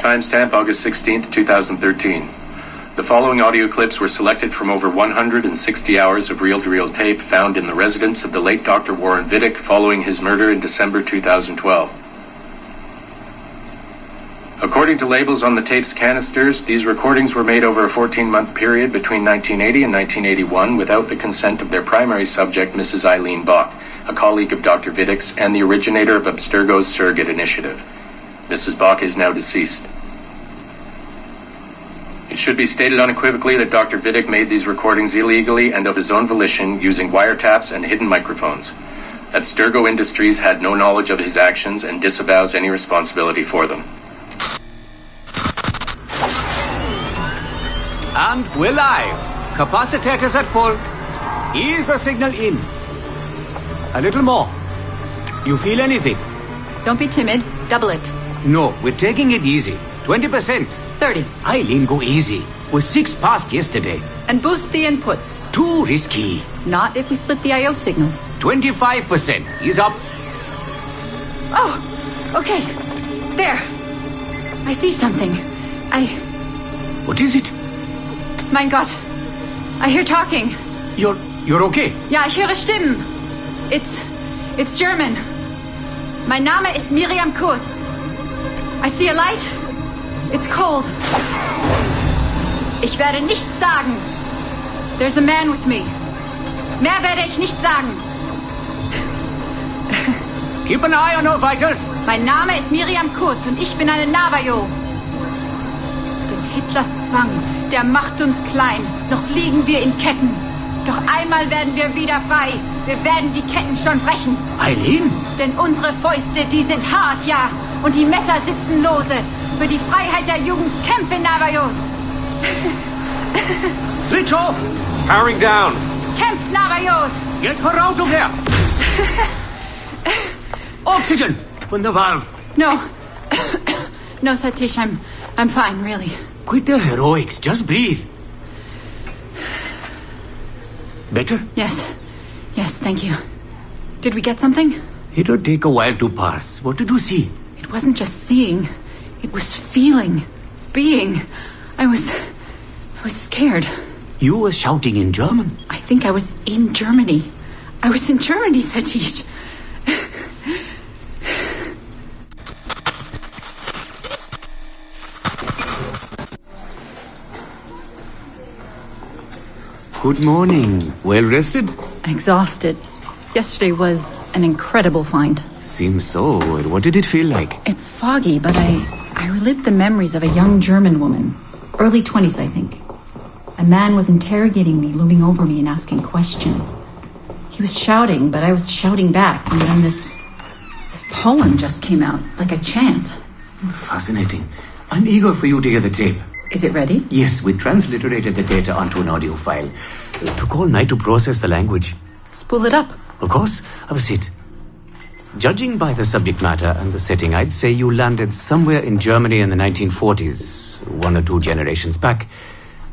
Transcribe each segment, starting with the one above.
Timestamp August 16th, 2013. The following audio clips were selected from over 160 hours of reel-to-reel tape found in the residence of the late Dr. Warren Vidic following his murder in December 2012. According to labels on the tape's canisters, these recordings were made over a 14-month period between 1980 and 1981 without the consent of their primary subject, Mrs. Aileen Bock, a colleague of Dr. Vidic's and the originator of Abstergo's surrogate initiative. Mrs. Bock is now deceased. It should be stated unequivocally that Dr. Vidic made these recordings illegally and of his own volition using wiretaps and hidden microphones. Abstergo Industries had no knowledge of his actions and disavows any responsibility for them. And we're live. Capacitors at full. Ease the signal in. A little more. You feel anything? Don't be timid. Double it. No, we're taking it easy. 20%. 30. Aileen, go easy. We're 6 past yesterday. And boost the inputs. Too risky. Not if we split the I/O signals. 25%. Ease up. Oh, okay. There. I see something. What is it? Mein Gott. I hear talking. You're okay? Ja, ich höre Stimmen. It's German. Mein Name ist Miriam Kurz. I see a light. It's cold. Ich werde nichts sagen. There's a man with me. Mehr werde ich nicht sagen. Keep an eye on our vitals. Mein Name ist Miriam Kurz und ich bin eine Navajo. Des Hitlers Zwang, der macht uns klein. Noch liegen wir in Ketten. Doch einmal werden wir wieder frei. Wir werden die Ketten schon brechen. Aileen? Denn unsere Fäuste, die sind hart, ja. Und die Messer sitzen lose. Für die Freiheit der Jugend kämpfen Navajos. Switch off. Powering down. Kämpft Navajos. Get her out of there. Oxygen. Open the valve. No. No, Satish, I'm fine, really. Quit the heroics. Just breathe. Better? Yes, thank you. Did we get something? It'll take a while to parse. What did you see? It wasn't just seeing. It was feeling. Being. I was scared. You were shouting in German? I think I was in Germany. I was in Germany, Satish. Good morning. Well rested? Exhausted. Yesterday was an incredible find. Seems so. What did it feel like? It's foggy, but I relived the memories of a young German woman. Early 20s, I think. A man was interrogating me, looming over me and asking questions. He was shouting, but I was shouting back. And then this poem just came out, like a chant. Fascinating. I'm eager for you to hear the tape. Is it ready? Yes, we transliterated the data onto an audio file. It took all night to process the language. Spool it up. Of course. Have a seat. Judging by the subject matter and the setting, I'd say you landed somewhere in Germany in the 1940s, 1 or 2 generations back.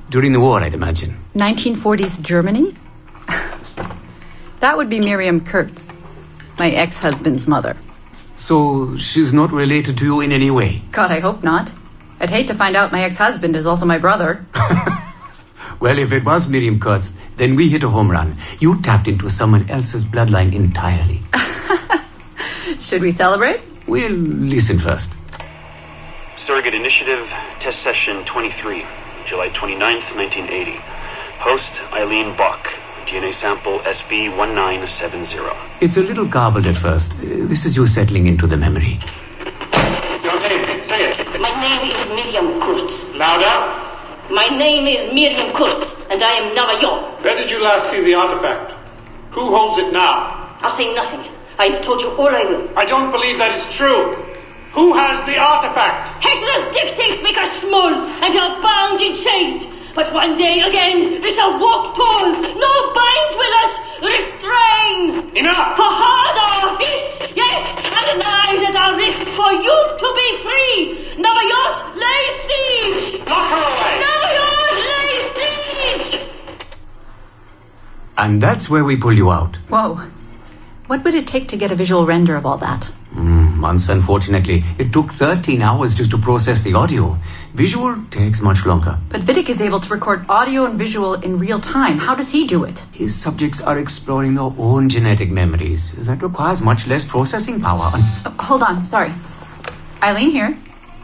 During the war, I'd imagine. 1940s Germany? That would be Miriam Kurz, my ex-husband's mother. So she's not related to you in any way? God, I hope not. I'd hate to find out my ex-husband is also my brother. Well, if it was Miriam Kurz, then we hit a home run. You tapped into someone else's bloodline entirely. Should we celebrate? We'll listen first. Surrogate Initiative, Test Session 23, July 29th, 1980. Host, Aileen Bock. DNA sample SB1970. It's a little garbled at first. This is you settling into the memory. Your name, say it. My name is Miriam Kurz. Louder. My name is Miriam Kurz, and I am Navajo. Where did you last see the artifact? Who holds it now? I'll say nothing. I've told you all I will. I don't believe that is true. Who has the artifact? Hitler's dictates make us small, and you're bound in chains. But one day again, we shall walk tall. No binds with us. Restrain. Enough! For hard our fists, yes, and the knives at our wrists for you to be free. Navajos lay siege. Lock her away. Navajos lay siege. And that's where we pull you out. Whoa. What would it take to get a visual render of all that? months, unfortunately. It took 13 hours just to process the audio. Visual takes much longer. But Vidic is able to record audio and visual in real time. How does he do it? His subjects are exploring their own genetic memories. That requires much less processing power. Hold on, sorry. Aileen here.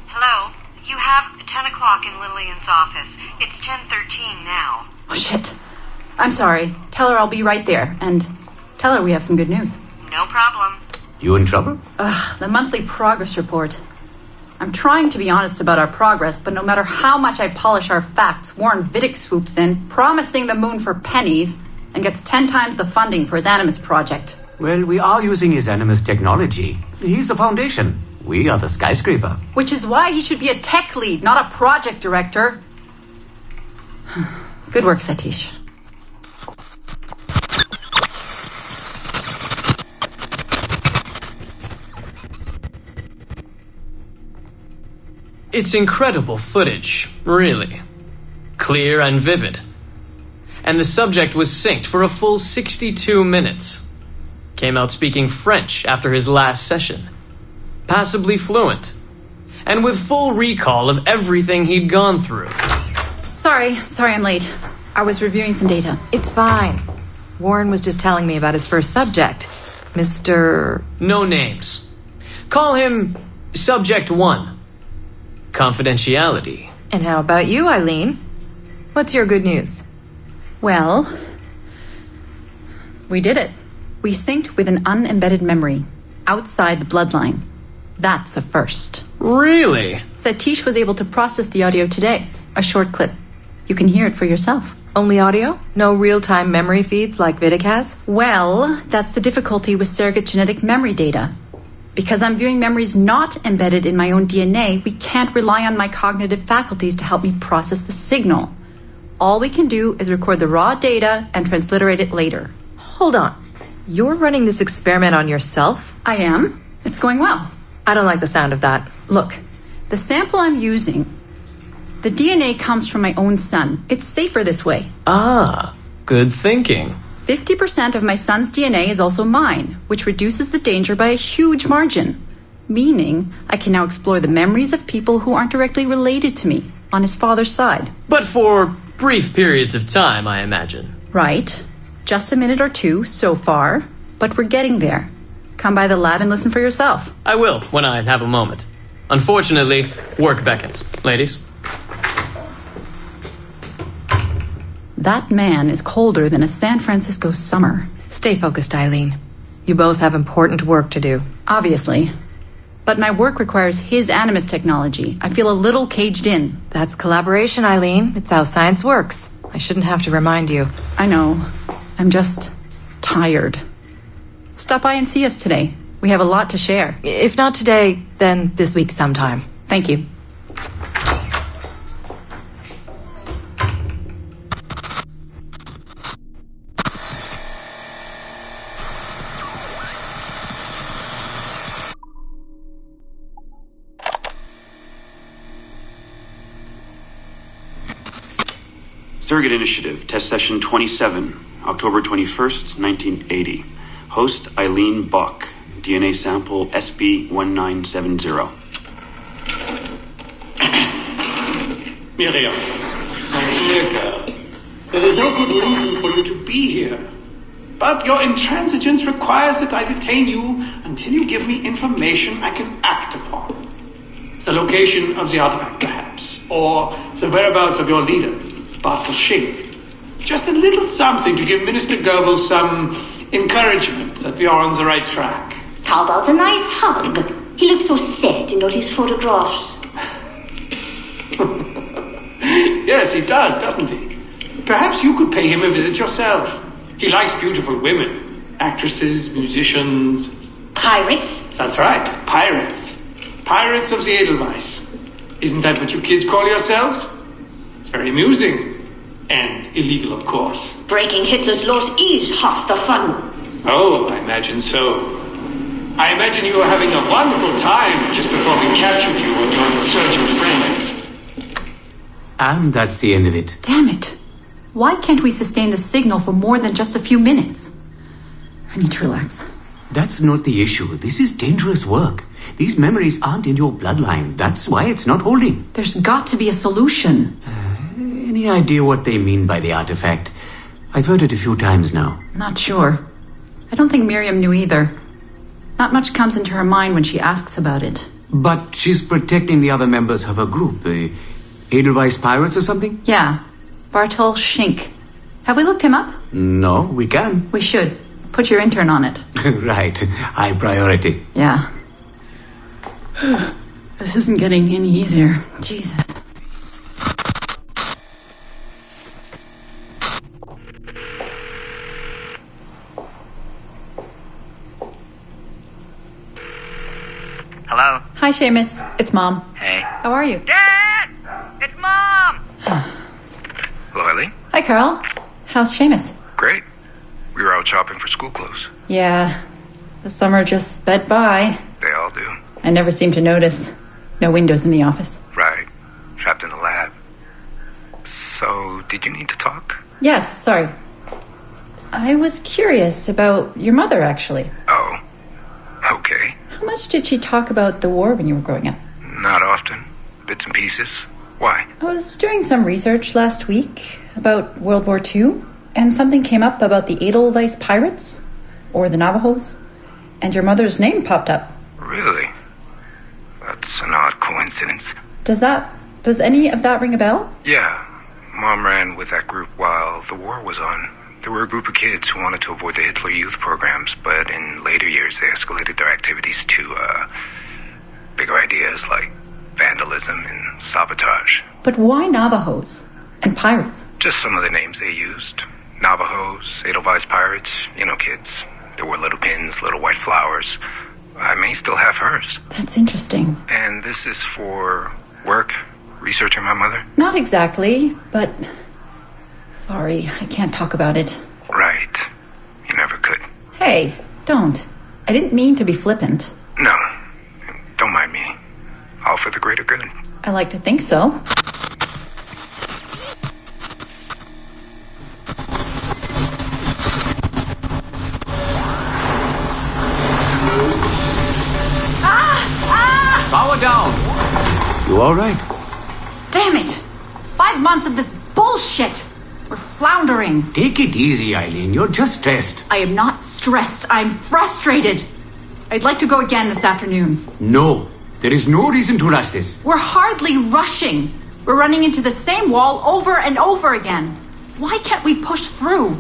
Hello. You have 10 o'clock in Lillian's office. It's 10:13 now. Oh, shit. I'm sorry. Tell her I'll be right there. And tell her we have some good news. No problem. You in trouble? The monthly progress report. I'm trying to be honest about our progress, but no matter how much I polish our facts, Warren Vidic swoops in, promising the moon for pennies, and gets 10 times the funding for his Animus project. Well, we are using his Animus technology. He's the foundation. We are the skyscraper. Which is why he should be a tech lead, not a project director. Good work, Satish. It's incredible footage, really. Clear and vivid. And the subject was synced for a full 62 minutes. Came out speaking French after his last session. Passably fluent. And with full recall of everything he'd gone through. Sorry I'm late. I was reviewing some data. It's fine. Warren was just telling me about his first subject. Mr. No names. Call him Subject 1. Confidentiality. And how about you, Aileen? What's your good news? Well, we did it. We synced with an unembedded memory outside the bloodline. That's a first. Really? Satish was able to process the audio today. A short clip. You can hear it for yourself. Only audio? No real-time memory feeds like Vidic has? Well, that's the difficulty with surrogate genetic memory data. Because I'm viewing memories not embedded in my own DNA, we can't rely on my cognitive faculties to help me process the signal. All we can do is record the raw data and transliterate it later. Hold on. You're running this experiment on yourself? I am. It's going well. I don't like the sound of that. Look, the sample I'm using, the DNA comes from my own son. It's safer this way. Ah, good thinking. 50% of my son's DNA is also mine, which reduces the danger by a huge margin. Meaning, I can now explore the memories of people who aren't directly related to me on his father's side. But for brief periods of time, I imagine. Right. Just a minute or two so far, but we're getting there. Come by the lab and listen for yourself. I will, when I have a moment. Unfortunately, work beckons. Ladies? That man is colder than a San Francisco summer. Stay focused, Aileen. You both have important work to do. Obviously. But my work requires his Animus technology. I feel a little caged in. That's collaboration, Aileen. It's how science works. I shouldn't have to remind you. I know. I'm just tired. Stop by and see us today. We have a lot to share. If not today, then this week sometime. Thank you. Surrogate Initiative, Test Session 27, October 21st, 1980. Host Aileen Bock, DNA sample SB1970. Miriam, my dear girl, there is no good reason for you to be here. But your intransigence requires that I detain you until you give me information I can act upon. The location of the artifact, perhaps, or the whereabouts of your leader, Bartel Shink. Just a little something to give Minister Goebbels some encouragement that we are on the right track. How about a nice hug? He looks so sad in all his photographs. Yes, he does, doesn't he? Perhaps you could pay him a visit yourself. He likes beautiful women, actresses, musicians. Pirates? That's right, pirates. Pirates of the Edelweiss. Isn't that what you kids call yourselves? It's very amusing. And illegal, of course. Breaking Hitler's laws is half the fun. Oh, I imagine so. I imagine you were having a wonderful time just before we captured you and your insurgent friends. And that's the end of it. Damn it. Why can't we sustain the signal for more than just a few minutes? I need to relax. That's not the issue. This is dangerous work. These memories aren't in your bloodline. That's why it's not holding. There's got to be a solution. Any idea what they mean by the artifact? I've heard it a few times now. Not sure. I don't think Miriam knew either. Not much comes into her mind when she asks about it. But she's protecting the other members of her group, the Edelweiss Pirates or something? Yeah. Bartol Schink. Have we looked him up? No, we can. We should. Put your intern on it. Right. High priority. Yeah. This isn't getting any easier. Jesus. Hello? Hi, Seamus. It's Mom. Hey. How are you? Dad! It's Mom! Hello, Eileen. Hi, Carl. How's Seamus? Great. We were out shopping for school clothes. Yeah. The summer just sped by. They all do. I never seem to notice. No windows in the office. Right. Trapped in the lab. So, did you need to talk? Yes, sorry. I was curious about your mother, actually. Oh. Okay. How much did she talk about the war when you were growing up? Not often. Bits and pieces. Why? I was doing some research last week about World War II, and something came up about the Edelweiss Pirates, or the Navajos, and your mother's name popped up. Really? That's an odd coincidence. Does any of that ring a bell? Yeah. Mom ran with that group while the war was on. There were a group of kids who wanted to avoid the Hitler Youth programs, but in later years they escalated their activities to, bigger ideas like vandalism and sabotage. But why Navajos and pirates? Just some of the names they used. Navajos, Edelweiss Pirates, you know, kids. There were little pins, little white flowers. I may still have hers. That's interesting. And this is for work? Researching my mother? Not exactly, but... Sorry, I can't talk about it. Right. You never could. Hey, don't. I didn't mean to be flippant. No. Don't mind me. All for the greater good. I like to think so. Power down. You all right? Damn it! 5 months of this bullshit! We're floundering. Take it easy, Eileen. You're just stressed. I am not stressed. I'm frustrated. I'd like to go again this afternoon. No. There is no reason to rush this. We're hardly rushing. We're running into the same wall over and over again. Why can't we push through?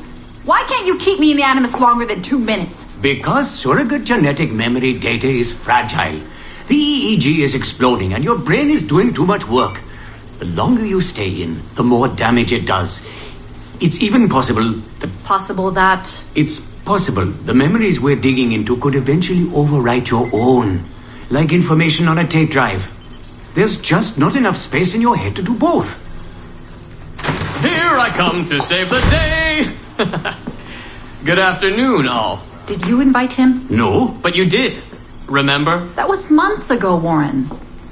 Why can't you keep me in the Animus longer than 2 minutes? Because surrogate genetic memory data is fragile. The EEG is exploding and your brain is doing too much work. The longer you stay in, the more damage it does. It's even possible that... It's possible the memories we're digging into could eventually overwrite your own. Like information on a tape drive. There's just not enough space in your head to do both. Here I come to save the day! Good afternoon, all. Did you invite him? No. But you did. Remember? That was months ago, Warren.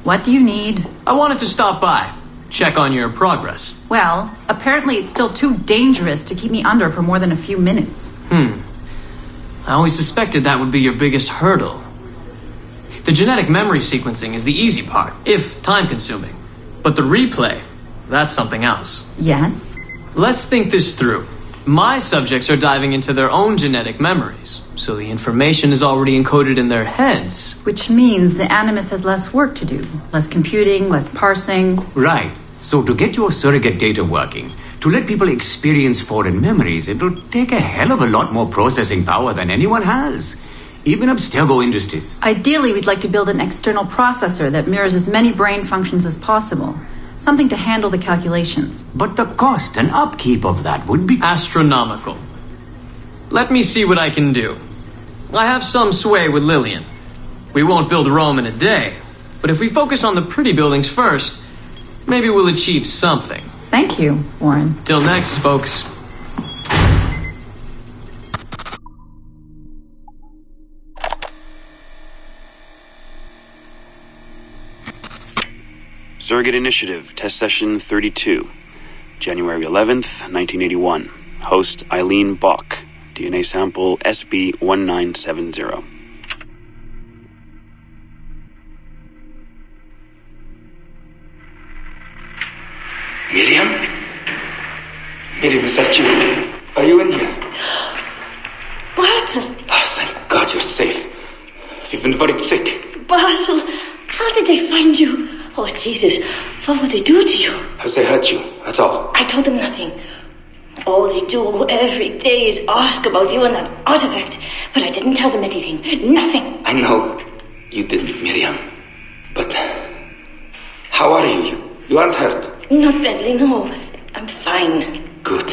What do you need? I wanted to stop by. Check on your progress. Well, apparently it's still too dangerous to keep me under for more than a few minutes. I always suspected that would be your biggest hurdle. The genetic memory sequencing is the easy part, if time-consuming. But the replay, that's something else. Yes? Let's think this through. My subjects are diving into their own genetic memories, so the information is already encoded in their heads. Which means the Animus has less work to do. Less computing, less parsing. Right. So to get your surrogate data working, to let people experience foreign memories, it'll take a hell of a lot more processing power than anyone has. Even Abstergo Industries. Ideally, we'd like to build an external processor that mirrors as many brain functions as possible. Something to handle the calculations. But the cost and upkeep of that would be... astronomical. Let me see what I can do. I have some sway with Lillian. We won't build Rome in a day, but if we focus on the pretty buildings first, maybe we'll achieve something. Thank you, Warren. Till next, folks. Surrogate Initiative, Test Session 32, January 11th, 1981. Host Aileen Bock, DNA sample SB1970. Miriam? Miriam, is that you? Are you in here? Bartle! Oh, thank God you're safe. You've been very sick. Bartle, how did they find you? Oh, Jesus, what would they do to you? Has they hurt you? That's all. I told them nothing. All they do every day is ask about you and that artifact. But I didn't tell them anything. Nothing. I know you didn't, Miriam. But how are you? You aren't hurt? Not badly, no. I'm fine. Good.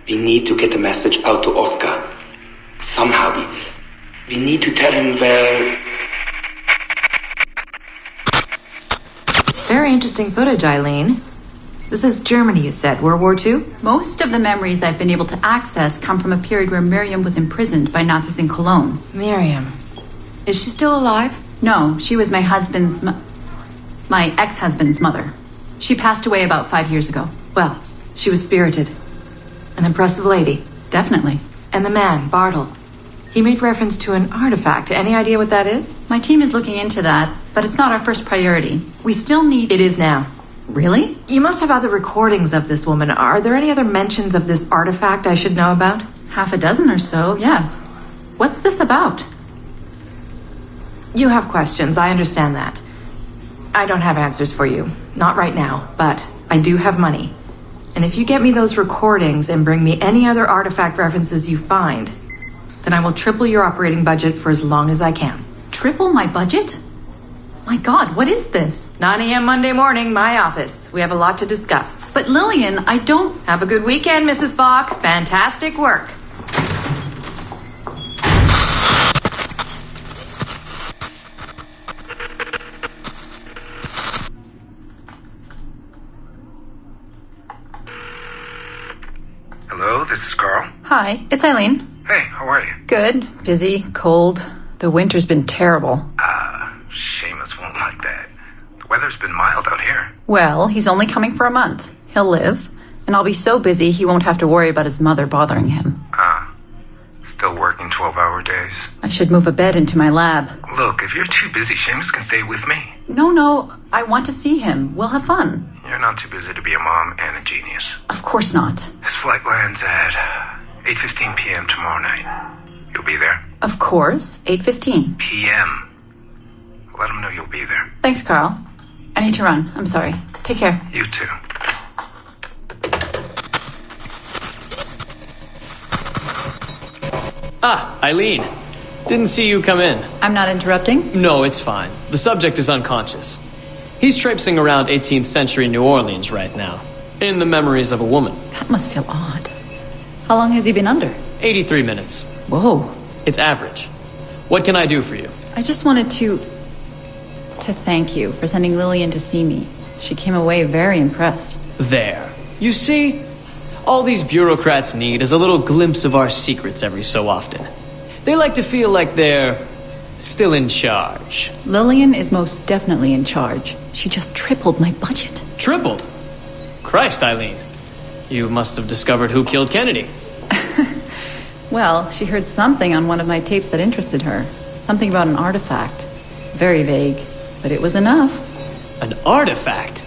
We need to get the message out to Oscar. Somehow. We need to tell him where... Very interesting footage, Aileen. This is Germany, you said. World War II? Most of the memories I've been able to access come from a period where Miriam was imprisoned by Nazis in Cologne. Miriam. Is she still alive? No, she was my my ex-husband's mother. She passed away about 5 years ago. Well, she was spirited. An impressive lady. Definitely. And the man, Bartle. He made reference to an artifact. Any idea what that is? My team is looking into that, but it's not our first priority. We still need... It is now. Really? You must have other recordings of this woman. Are there any other mentions of this artifact I should know about? Half a dozen or so, yes. What's this about? You have questions, I understand that. I don't have answers for you. Not right now, but I do have money. And if you get me those recordings and bring me any other artifact references you find, then I will triple your operating budget for as long as I can. Triple my budget? My God, what is this? 9 a.m. Monday morning, my office. We have a lot to discuss. But Lillian, I don't... Have a good weekend, Mrs. Bock. Fantastic work. Hello, this is Carl. Hi, it's Aileen. Hey, how are you? Good. Busy. Cold. The winter's been terrible. Seamus won't like that. The weather's been mild out here. Well, he's only coming for a month. He'll live. And I'll be so busy he won't have to worry about his mother bothering him. Still working 12-hour days? I should move a bed into my lab. Look, if you're too busy, Seamus can stay with me. No. I want to see him. We'll have fun. You're not too busy to be a mom and a genius. Of course not. His flight lands at 8:15 p.m. tomorrow night. You'll be there? Of course. 8:15. p.m. Let him know you'll be there. Thanks, Carl. I need to run. I'm sorry. Take care. You too. Aileen. Didn't see you come in. I'm not interrupting? No, it's fine. The subject is unconscious. He's traipsing around 18th century New Orleans right now, in the memories of a woman. That must feel odd. How long has he been under? 83 minutes. Whoa. It's average. What can I do for you? I just wanted to thank you for sending Lillian to see me. She came away very impressed. There. You see? All these bureaucrats need is a little glimpse of our secrets every so often. They like to feel like they're still in charge. Lillian is most definitely in charge. She just tripled my budget. Tripled? Christ, Aileen. You must have discovered who killed Kennedy. Well, she heard something on one of my tapes that interested her. Something about an artifact. Very vague, but it was enough. An artifact?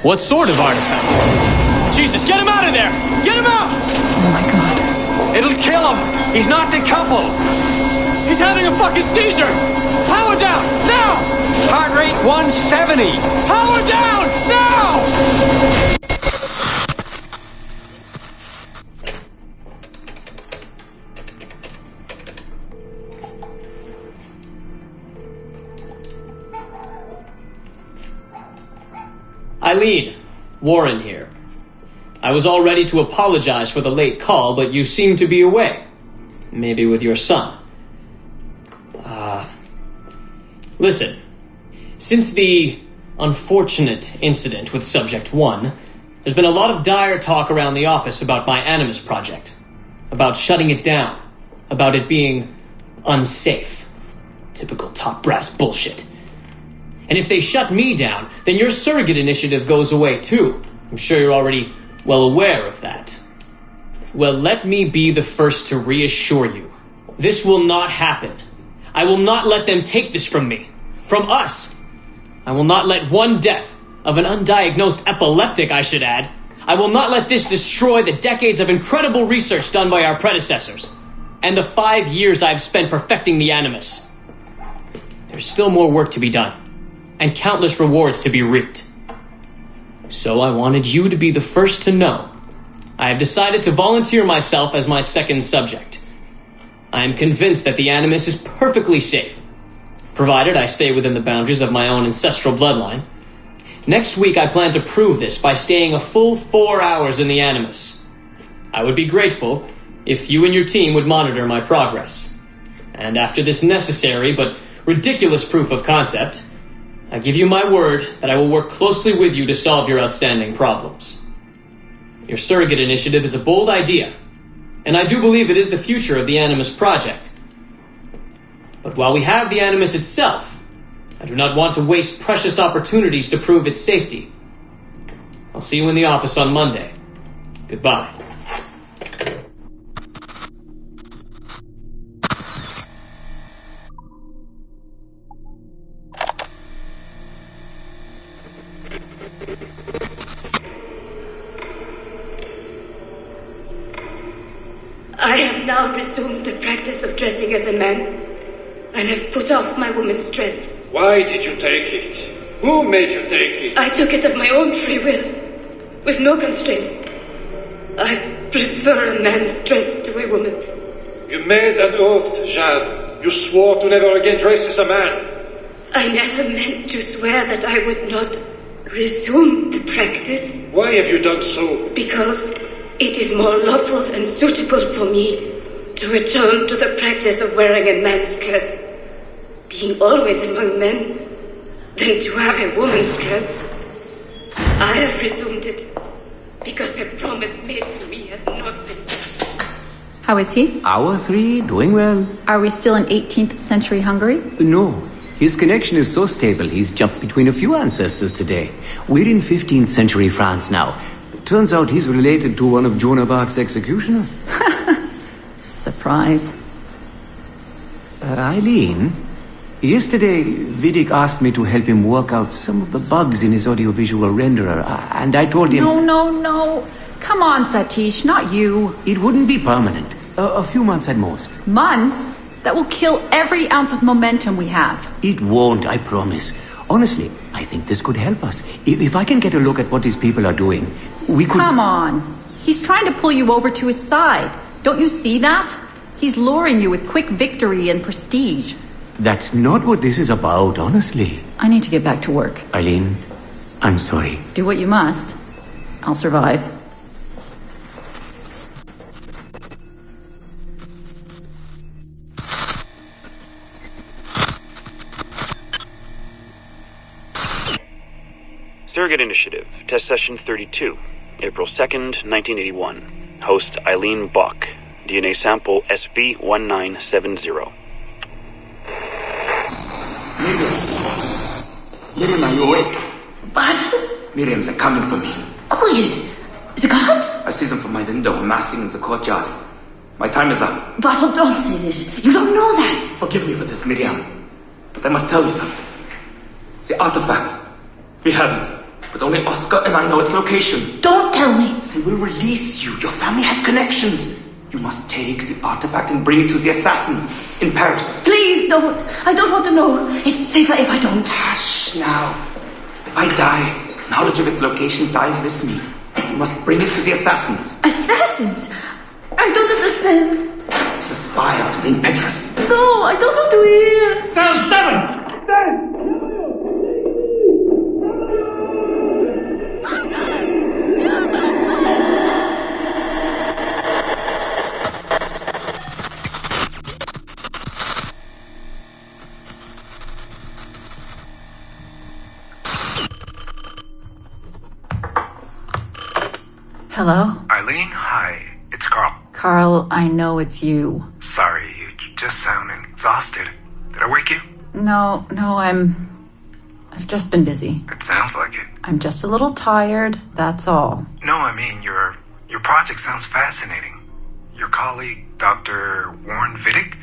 What sort of artifact? Jesus, get him out of there! Get him out! Oh my God. It'll kill him! He's not decoupled! He's having a fucking seizure! Power down! Now! Heart rate 170! Power down! Now! Aileen, Warren here. I was all ready to apologize for the late call, but you seem to be away. Maybe with your son. Listen. Since the unfortunate incident with Subject 1, there's been a lot of dire talk around the office about my Animus project. About shutting it down. About it being unsafe. Typical top brass bullshit. And if they shut me down, then your surrogate initiative goes away too. I'm sure you're already well aware of that. Well, let me be the first to reassure you. This will not happen. I will not let them take this from me. From us. I will not let one death, of an undiagnosed epileptic, I should add. I will not let this destroy the decades of incredible research done by our predecessors, and the 5 years I've spent perfecting the Animus. There's still more work to be done, and countless rewards to be reaped. So I wanted you to be the first to know. I have decided to volunteer myself as my second subject. I am convinced that the Animus is perfectly safe, provided I stay within the boundaries of my own ancestral bloodline. Next week I plan to prove this by staying a full 4 hours in the Animus. I would be grateful if you and your team would monitor my progress. And after this necessary but ridiculous proof of concept, I give you my word that I will work closely with you to solve your outstanding problems. Your surrogate initiative is a bold idea, and I do believe it is the future of the Animus project. But while we have the Animus itself, I do not want to waste precious opportunities to prove its safety. I'll see you in the office on Monday. Goodbye. I have now resumed the practice of dressing as a man, and have put off my woman's dress. Why did you take it? Who made you take it? I took it of my own free will, with no constraint. I prefer a man's dress to a woman's. You made an oath, Jeanne. You swore to never again dress as a man. I never meant to swear that I would not resume the practice. Why have you done so? Because it is more lawful and suitable for me to return to the practice of wearing a man's dress, being always among men, than to have a woman's dress. I have resumed it because a promise made to me has not been. How is he? Our 3, doing well. Are we still in 18th century Hungary? No. His connection is so stable, he's jumped between a few ancestors today. We're in 15th century France now. Turns out he's related to one of Joan of Arc's executioners. Surprise. Aileen, yesterday Vidic asked me to help him work out some of the bugs in his audiovisual renderer, and I told him... No. Come on, Satish, not you. It wouldn't be permanent. A few months at most. Months? That will kill every ounce of momentum we have. It won't, I promise. Honestly, I think this could help us. If I can get a look at what these people are doing, we could... Come on. He's trying to pull you over to his side. Don't you see that? He's luring you with quick victory and prestige. That's not what this is about, honestly. I need to get back to work. Aileen, I'm sorry. Do what you must. I'll survive. Surrogate Initiative, Test Session 32, April 2nd, 1981. Host Aileen Bock. DNA sample SB1970. Miriam, are you awake? What? Miriam, they're coming for me. Oh, is it guards? I see them from my window, amassing in the courtyard. My time is up. Basil, don't say this. You don't know that. Forgive me for this, Miriam. But I must tell you something. The artifact. We have it. But only Oscar and I know its location. Don't tell me. They will release you. Your family has connections. You must take the artifact and bring it to the assassins in Paris. Please don't. I don't want to know. It's safer if I don't. Hush now. If I die, knowledge of its location dies with me. You must bring it to the assassins. Assassins? I don't understand. The spire of St. Petrus. No, I don't want to hear. Cell 7! Hello? Aileen, hi. It's Carl. Carl, I know it's you. Sorry, you just sound exhausted. Did I wake you? No, I've just been busy. It sounds like it. I'm just a little tired, that's all. No, I mean, your project sounds fascinating. Your colleague, Dr. Warren Vidic?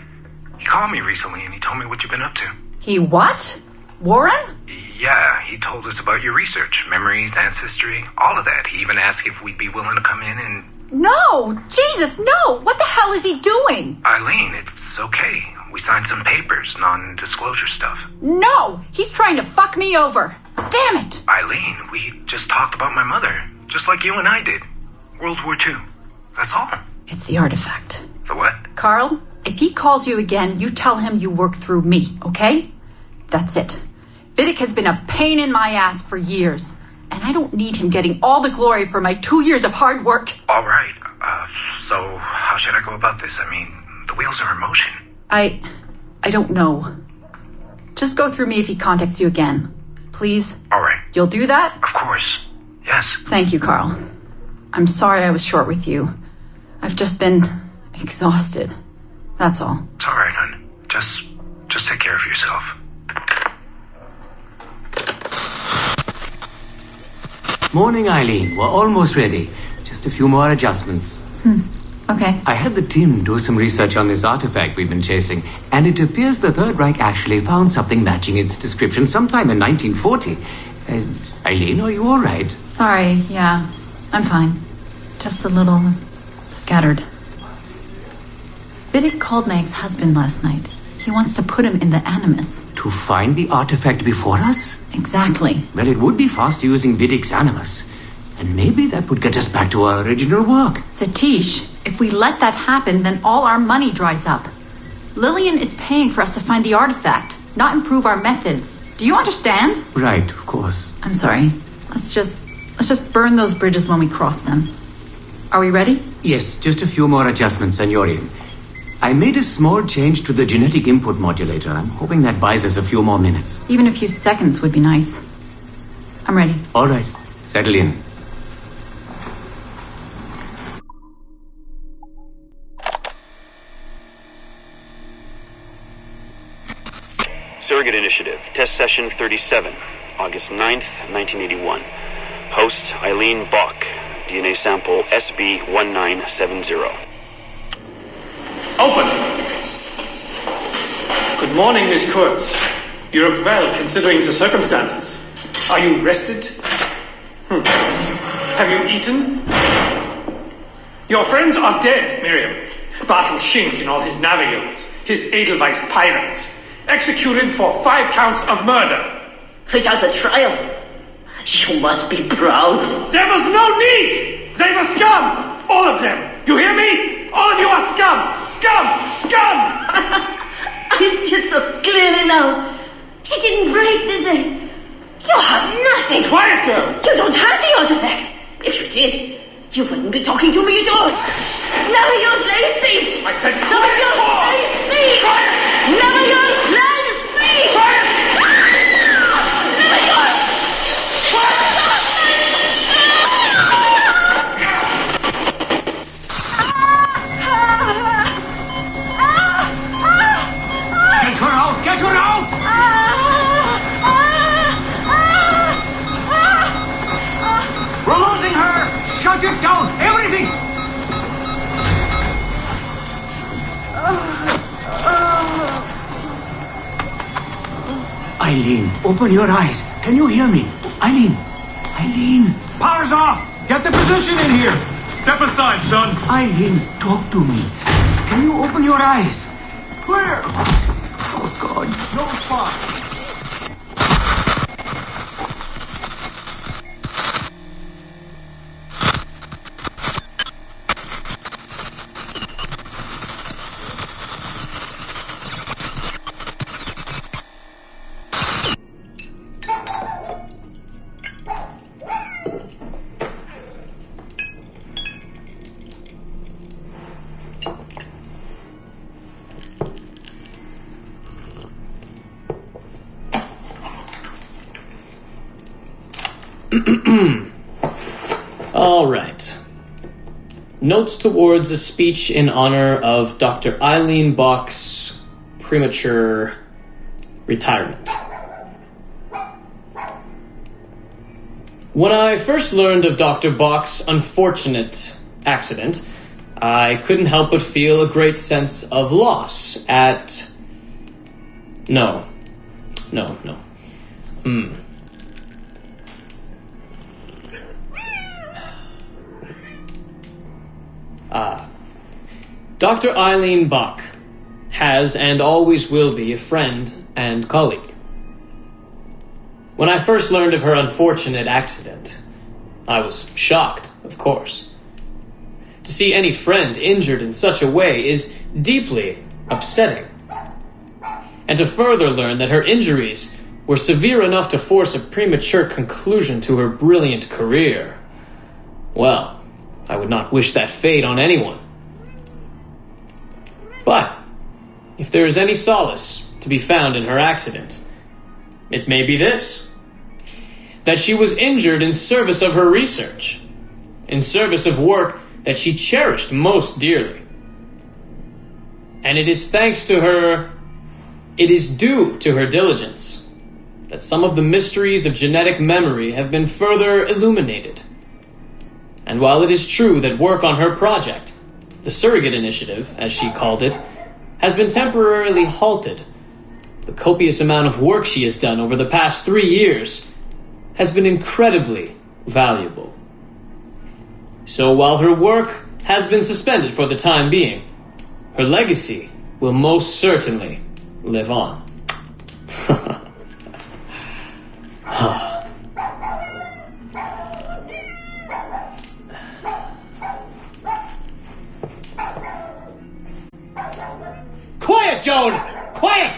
He called me recently and he told me what you've been up to. He what? Warren? Yeah, he told us about your research, memories, ancestry, all of that. He even asked if we'd be willing to come in and... No! Jesus, no! What the hell is he doing? Aileen, it's okay. We signed some papers, non-disclosure stuff. No! He's trying to fuck me over. Damn it! Aileen, we just talked about my mother, just like you and I did. World War II. That's all. It's the artifact. The what? Carl, if he calls you again, you tell him you work through me, okay? That's it. Vidic has been a pain in my ass for years, and I don't need him getting all the glory for my 2 years of hard work. All right. So how should I go about this? I mean, the wheels are in motion. I don't know. Just go through me if he contacts you again. Please? All right. You'll do that? Of course. Yes. Thank you, Carl. I'm sorry I was short with you. I've just been exhausted. That's all. It's all right, hon. Just take care of yourself. Morning, Aileen. We're almost ready. Just a few more adjustments. Okay. I had the team do some research on this artifact we've been chasing, and it appears the Third Reich actually found something matching its description sometime in 1940. Aileen, are you all right? Sorry, yeah. I'm fine. Just a little scattered. Vidic called my ex-husband last night. He wants to put him in the Animus. To find the artifact before us? Exactly. Well, it would be fast using Vidic's Animus. And maybe that would get us back to our original work. Satish, if we let that happen, then all our money dries up. Lillian is paying for us to find the artifact, not improve our methods. Do you understand? Right, of course. I'm sorry. Let's just burn those bridges when we cross them. Are we ready? Yes, just a few more adjustments and you're in. I made a small change to the genetic input modulator. I'm hoping that buys us a few more minutes. Even a few seconds would be nice. I'm ready. All right, settle in. Surrogate Initiative, Test Session 37, August 9th, 1981. Host Aileen Bock, DNA sample SB1970. Open! Good morning, Miss Kurtz. You look well, considering the circumstances. Are you rested? Have you eaten? Your friends are dead, Miriam. Bartel Schink and all his Navios, his Edelweiss pirates, executed for 5 counts of murder. Without a trial. You must be proud. There was no need! They were scum! All of them! You hear me? All of you are scum! Scum! Scum! I see it so clearly now. He didn't break, did they? You have nothing. Quiet, girl! You don't have the artifact. If you did, you wouldn't be talking to me at all. Never use lay seat. I said never quiet! use lay seat. Quiet! Never use lay seat. Quiet! Never use. Get her out! Get her out! We're losing her! Shut it down! Everything! Aileen, open your eyes. Can you hear me? Aileen! Aileen! Power's off! Get the position in here! Step aside, son! Aileen, talk to me. Can you open your eyes? Clear! Oh, God. No spots! All right. Notes towards a speech in honor of Dr. Aileen Bock's premature retirement. When I first learned of Dr. Bock's unfortunate accident, I couldn't help but feel a great sense of loss at... No. Dr. Aileen Bock has and always will be a friend and colleague. When I first learned of her unfortunate accident, I was shocked, of course. To see any friend injured in such a way is deeply upsetting. And to further learn that her injuries were severe enough to force a premature conclusion to her brilliant career, well, I would not wish that fate on anyone. But if there is any solace to be found in her accident, it may be this: that she was injured in service of her research, in service of work that she cherished most dearly. And it is thanks to her, it is due to her diligence, that some of the mysteries of genetic memory have been further illuminated. And while it is true that work on her project, the Surrogate Initiative, as she called it, has been temporarily halted, the copious amount of work she has done over the past 3 years has been incredibly valuable. So while her work has been suspended for the time being, her legacy will most certainly live on. Quiet, Joan! Quiet!